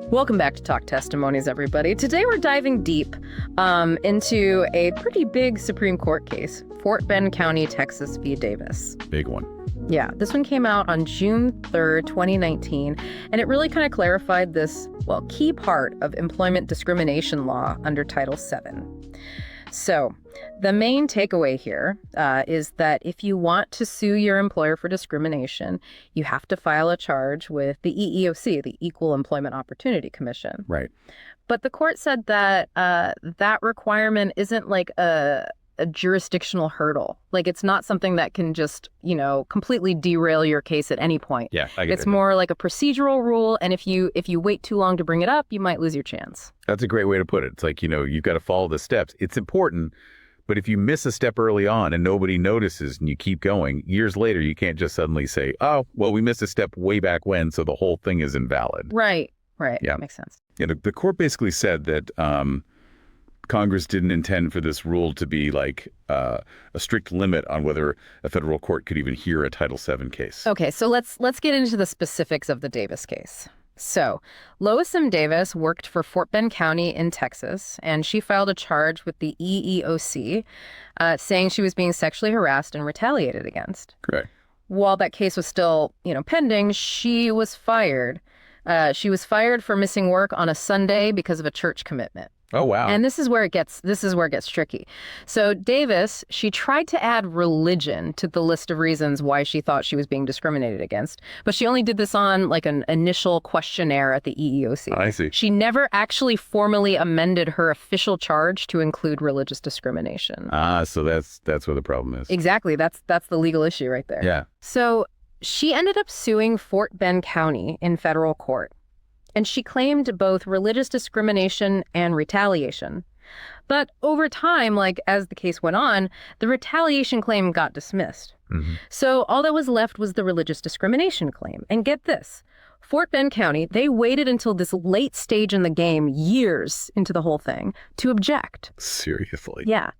Welcome back to Talk Testimonies, everybody. Today we're diving deep into a pretty big Supreme Court case, Fort Bend County, Texas v. Davis. Big one. Yeah, this one came out on June 3rd, 2019, and it really kind of clarified this, key part of employment discrimination law under Title VII. So the main takeaway here is that if you want to sue your employer for discrimination, you have to file a charge with the EEOC, the Equal Employment Opportunity Commission. Right. But the court said that that requirement isn't like a jurisdictional hurdle. Like, it's not something that can just, completely derail your case at any point. Yeah, I get it. It's more like a procedural rule, and if you wait too long to bring it up, you might lose your chance. That's a great way to put it. It's like, you've got to follow the steps. It's important, but if you miss a step early on and nobody notices and you keep going, years later, you can't just suddenly say, oh, well, we missed a step way back when, so the whole thing is invalid. Right. Yeah. Makes sense. Yeah, the court basically said that Congress didn't intend for this rule to be like a strict limit on whether a federal court could even hear a Title VII case. Okay, so let's get into the specifics of the Davis case. So Lois Davis worked for Fort Bend County in Texas, and she filed a charge with the EEOC saying she was being sexually harassed and retaliated against. Correct. While that case was still, pending, she was fired. She was fired for missing work on a Sunday because of a church commitment. Oh, wow. And this is where it gets tricky. So Davis, she tried to add religion to the list of reasons why she thought she was being discriminated against, but she only did this on like an initial questionnaire at the EEOC. I see. She never actually formally amended her official charge to include religious discrimination. So that's where the problem is. Exactly. That's the legal issue right there. Yeah. So she ended up suing Fort Bend County in federal court. And she claimed both religious discrimination and retaliation. But over time, as the case went on, the retaliation claim got dismissed. Mm-hmm. So all that was left was the religious discrimination claim. And get this, Fort Bend County, they waited until this late stage in the game, years into the whole thing, to object. Seriously? Yeah.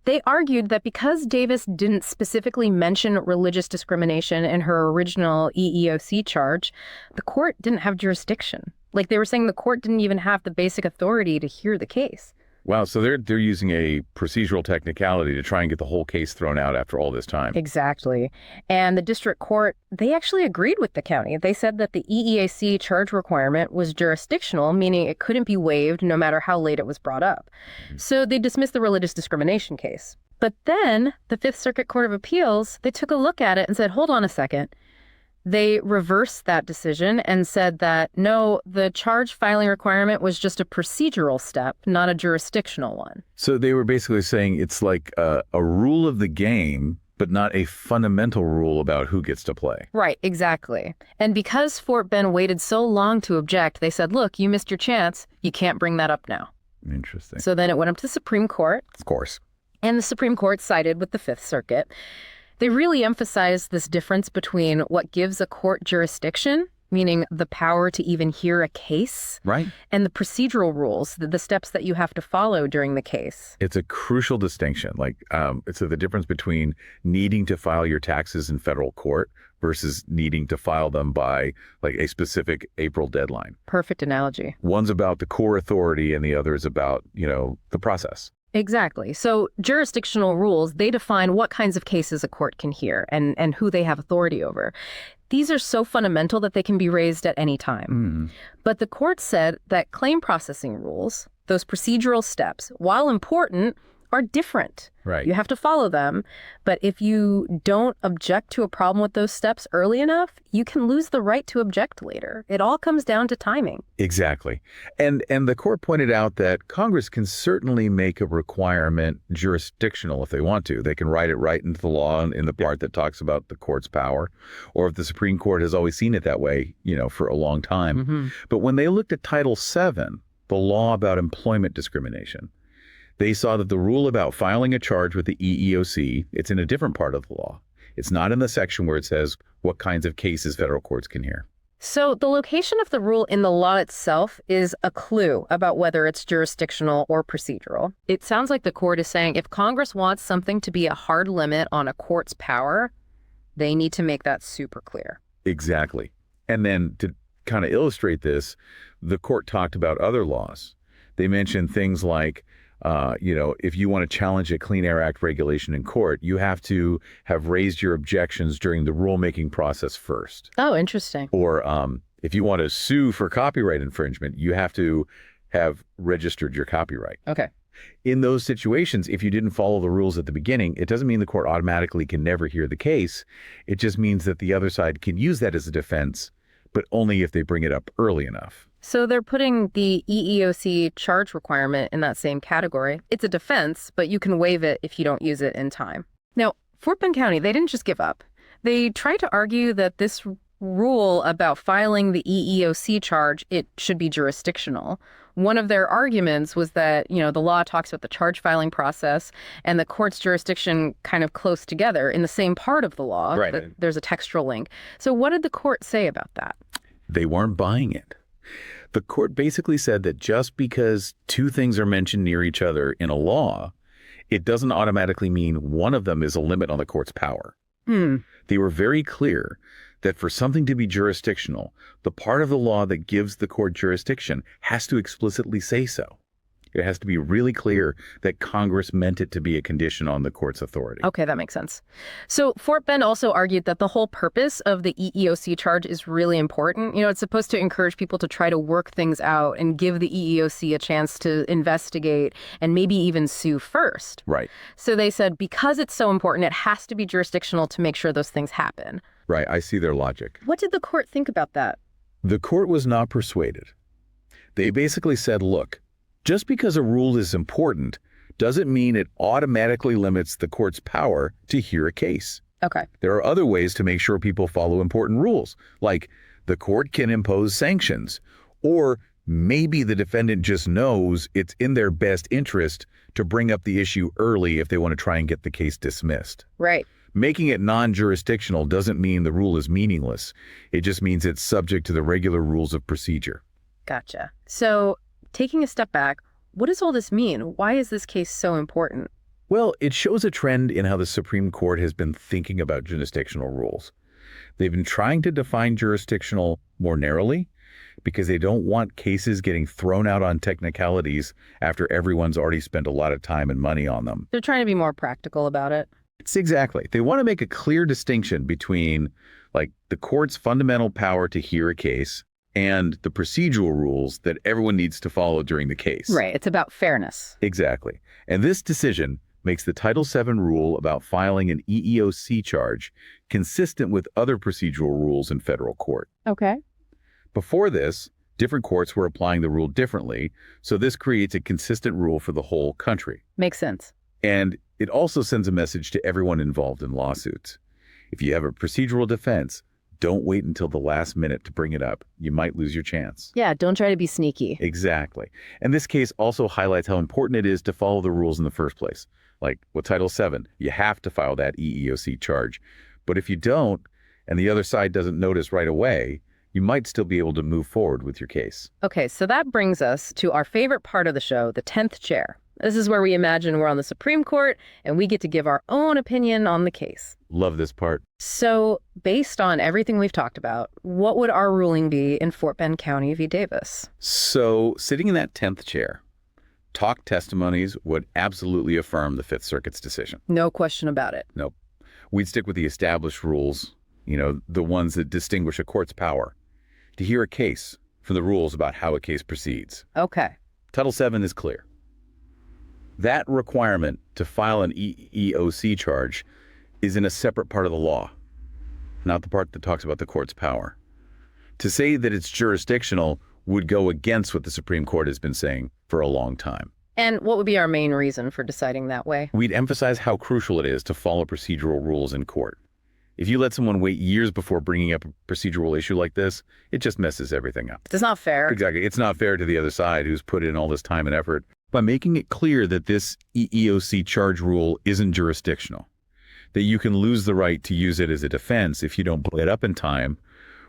They argued that because Davis didn't specifically mention religious discrimination in her original EEOC charge, the court didn't have jurisdiction. Like, they were saying the court didn't even have the basic authority to hear the case. Wow, so they're using a procedural technicality to try and get the whole case thrown out after all this time. Exactly. And the district court, they actually agreed with the county. They said that the EEOC charge requirement was jurisdictional, meaning it couldn't be waived no matter how late it was brought up. Mm-hmm. So they dismissed the religious discrimination case. But then the Fifth Circuit Court of Appeals, they took a look at it and said, hold on a second. They reversed that decision and said that, no, the charge filing requirement was just a procedural step, not a jurisdictional one. So they were basically saying it's like a rule of the game, but not a fundamental rule about who gets to play. Right, exactly. And because Fort Bend waited so long to object, they said, look, you missed your chance. You can't bring that up now. Interesting. So then it went up to the Supreme Court. Of course. And the Supreme Court sided with the Fifth Circuit. They really emphasize this difference between what gives a court jurisdiction, meaning the power to even hear a case, right, and the procedural rules, the steps that you have to follow during the case. It's a crucial distinction. It's the difference between needing to file your taxes in federal court versus needing to file them by a specific April deadline. Perfect analogy. One's about the core authority and the other is about, the process. Exactly. So jurisdictional rules, they define what kinds of cases a court can hear and who they have authority over. These are so fundamental that they can be raised at any time. Mm. But the court said that claim processing rules, those procedural steps, while important, are different. Right. You have to follow them. But if you don't object to a problem with those steps early enough, you can lose the right to object later. It all comes down to timing. Exactly. And the court pointed out that Congress can certainly make a requirement jurisdictional if they want to. They can write it right into the law in the part that talks about the court's power, or if the Supreme Court has always seen it that way, for a long time. Mm-hmm. But when they looked at Title VII, the law about employment discrimination, they saw that the rule about filing a charge with the EEOC, it's in a different part of the law. It's not in the section where it says what kinds of cases federal courts can hear. So the location of the rule in the law itself is a clue about whether it's jurisdictional or procedural. It sounds like the court is saying if Congress wants something to be a hard limit on a court's power, they need to make that super clear. Exactly. And then to kind of illustrate this, the court talked about other laws. They mentioned things like, if you want to challenge a Clean Air Act regulation in court, you have to have raised your objections during the rulemaking process first. Oh, interesting. Or if you want to sue for copyright infringement, you have to have registered your copyright. Okay. In those situations, if you didn't follow the rules at the beginning, it doesn't mean the court automatically can never hear the case. It just means that the other side can use that as a defense, but only if they bring it up early enough. So they're putting the EEOC charge requirement in that same category. It's a defense, but you can waive it if you don't use it in time. Now, Fort Bend County, they didn't just give up. They tried to argue that this rule about filing the EEOC charge, it should be jurisdictional. One of their arguments was that, the law talks about the charge filing process and the court's jurisdiction kind of close together in the same part of the law. Right. There's a textual link. So what did the court say about that? They weren't buying it. The court basically said that just because two things are mentioned near each other in a law, it doesn't automatically mean one of them is a limit on the court's power. They were very clear that for something to be jurisdictional, the part of the law that gives the court jurisdiction has to explicitly say so. It has to be really clear that Congress meant it to be a condition on the court's authority. Okay, that makes sense. So Fort Bend also argued that the whole purpose of the EEOC charge is really important. It's supposed to encourage people to try to work things out and give the EEOC a chance to investigate and maybe even sue first. Right. So they said because it's so important, it has to be jurisdictional to make sure those things happen. Right. I see their logic. What did the court think about that? The court was not persuaded. They basically said, look, just because a rule is important doesn't mean it automatically limits the court's power to hear a case. Okay. There are other ways to make sure people follow important rules, like the court can impose sanctions, or maybe the defendant just knows it's in their best interest to bring up the issue early if they want to try and get the case dismissed. Right. Making it non-jurisdictional doesn't mean the rule is meaningless. It just means it's subject to the regular rules of procedure. Gotcha. So taking a step back, what does all this mean? Why is this case so important? Well, it shows a trend in how the Supreme Court has been thinking about jurisdictional rules. They've been trying to define jurisdictional more narrowly because they don't want cases getting thrown out on technicalities after everyone's already spent a lot of time and money on them. They're trying to be more practical about it. It's exactly. They want to make a clear distinction between, the court's fundamental power to hear a case and the procedural rules that everyone needs to follow during the case. Right. It's about fairness. Exactly. And this decision makes the Title VII rule about filing an EEOC charge consistent with other procedural rules in federal court. Okay. Before this, different courts were applying the rule differently, so this creates a consistent rule for the whole country. Makes sense. And it also sends a message to everyone involved in lawsuits. If you have a procedural defense, don't wait until the last minute to bring it up. You might lose your chance. Yeah, don't try to be sneaky. Exactly. And this case also highlights how important it is to follow the rules in the first place. Like with Title VII, you have to file that EEOC charge. But if you don't, and the other side doesn't notice right away, you might still be able to move forward with your case. Okay, so that brings us to our favorite part of the show, the 10th chair. This is where we imagine we're on the Supreme Court and we get to give our own opinion on the case. Love this part. So based on everything we've talked about, what would our ruling be in Fort Bend County v. Davis? So sitting in that 10th chair, talk testimonies would absolutely affirm the Fifth Circuit's decision. No question about it. Nope. We'd stick with the established rules, the ones that distinguish a court's power to hear a case from the rules about how a case proceeds. Okay. Title VII is clear. That requirement to file an EEOC charge is in a separate part of the law, not the part that talks about the court's power. To say that it's jurisdictional would go against what the Supreme Court has been saying for a long time. And what would be our main reason for deciding that way? We'd emphasize how crucial it is to follow procedural rules in court. If you let someone wait years before bringing up a procedural issue like this, it just messes everything up. It's not fair. Exactly. It's not fair to the other side who's put in all this time and effort. By making it clear that this EEOC charge rule isn't jurisdictional, that you can lose the right to use it as a defense if you don't bring it up in time,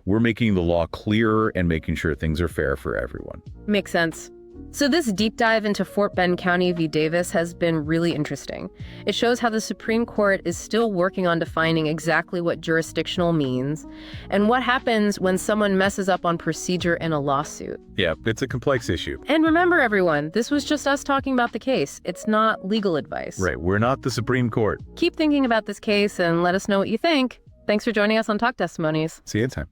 we're making the law clearer and making sure things are fair for everyone. Makes sense. So this deep dive into Fort Bend County v. Davis has been really interesting. It shows how the Supreme Court is still working on defining exactly what jurisdictional means and what happens when someone messes up on procedure in a lawsuit. Yeah, it's a complex issue. And remember, everyone, this was just us talking about the case. It's not legal advice. Right, we're not the Supreme Court. Keep thinking about this case and let us know what you think. Thanks for joining us on Talk Testimonies. See you next time.